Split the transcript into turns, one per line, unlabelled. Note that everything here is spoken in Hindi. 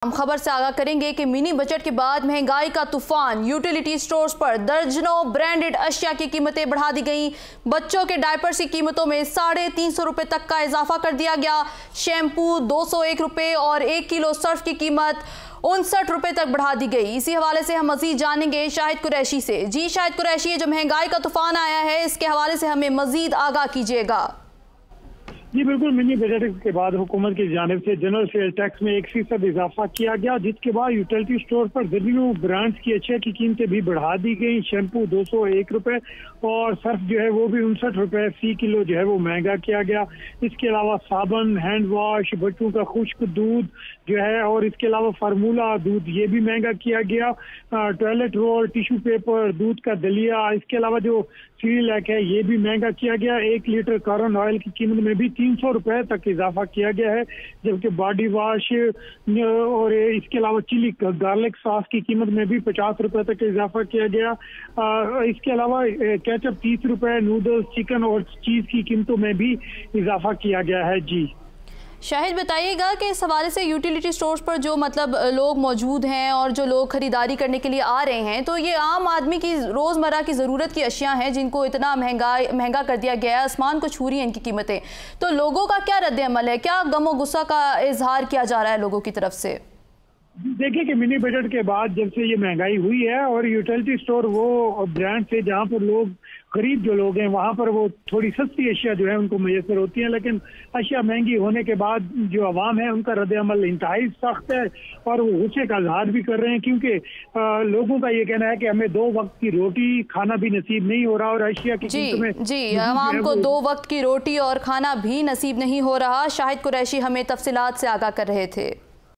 हम खबर से आगाह करेंगे कि मिनी बजट के बाद महंगाई का तूफान। यूटिलिटी स्टोर्स पर दर्जनों ब्रांडेड अशिया की कीमतें बढ़ा दी गई। बच्चों के डायपर्स की कीमतों में 350 रुपए तक का इजाफा कर दिया गया। शैम्पू 201 रुपए और 1 किलो सर्फ की कीमत 59 रुपए तक बढ़ा दी गई। इसी हवाले से हम मजीद जानेंगे शाहिद कुरैशी से। जी शाहिद कुरैशी, ये जो महंगाई का तूफान आया है इसके हवाले से हमें मजीद आगाह कीजिएगा।
जी बिल्कुल, मिनी बजट के बाद हुकूमत की जानिब से जनरल सेल टैक्स में 1% इजाफा किया गया, जिसके बाद यूटिलिटी स्टोर पर दर्जनों ब्रांड्स की अशिया की कीमतें भी बढ़ा दी गई। शैम्पू 201 रुपए और सर्फ जो है वो भी 59 रुपए फी किलो जो है वो महंगा किया गया। इसके अलावा साबुन, हैंड वॉश, बच्चों का खुश्क दूध जो है और इसके अलावा फार्मूला दूध ये भी महंगा किया गया। टॉयलेट रोल, टिश्यू पेपर, दूध का दलिया, इसके अलावा जो सीरियलैक है ये भी महंगा किया गया। 1 लीटर कार्न ऑयल की कीमत में भी 300 रुपए तक इजाफा किया गया है, जबकि बॉडी वॉश और इसके अलावा चिली गार्लिक सॉस की कीमत में भी 50 रुपए तक इजाफा किया गया। इसके अलावा केचप 30 रुपए, नूडल्स, चिकन और चीज की कीमतों में भी इजाफा किया गया है। जी
शाहिद, बताइएगा कि इस हवाले से यूटिलिटी स्टोर्स पर जो लोग मौजूद हैं और जो लोग खरीदारी करने के लिए आ रहे हैं, तो ये आम आदमी की रोज़मर्रा की ज़रूरत की अशिया हैं जिनको इतना महंगा कर दिया गया है, आसमान को छू रही हैं इनकी कीमतें। तो लोगों का क्या रद्द-ए-अमल है, क्या गम और गुस्सा का इजहार किया जा रहा है लोगों की तरफ से?
देखिए कि मिनी बजट के बाद जब से ये महंगाई हुई है और यूटिलिटी स्टोर वो ब्रांड से जहाँ पर लोग गरीब जो लोग हैं वहाँ पर वो थोड़ी सस्ती अशिया जो है उनको मैसर होती है, लेकिन अशिया महंगी होने के बाद जो अवाम है उनका रद्द-ए-अमल इंतहाई सख्त है और वो गुस्से का इजहार भी कर रहे हैं, क्योंकि लोगों का ये कहना है कि हमें 2 वक्त की रोटी खाना भी नसीब नहीं हो रहा और अशिया की कीमतों में
जी अवाम को 2 वक्त की रोटी और खाना भी नसीब नहीं हो रहा। शाहिद कुरैशी हमें तफसीलात से आगाह कर रहे थे।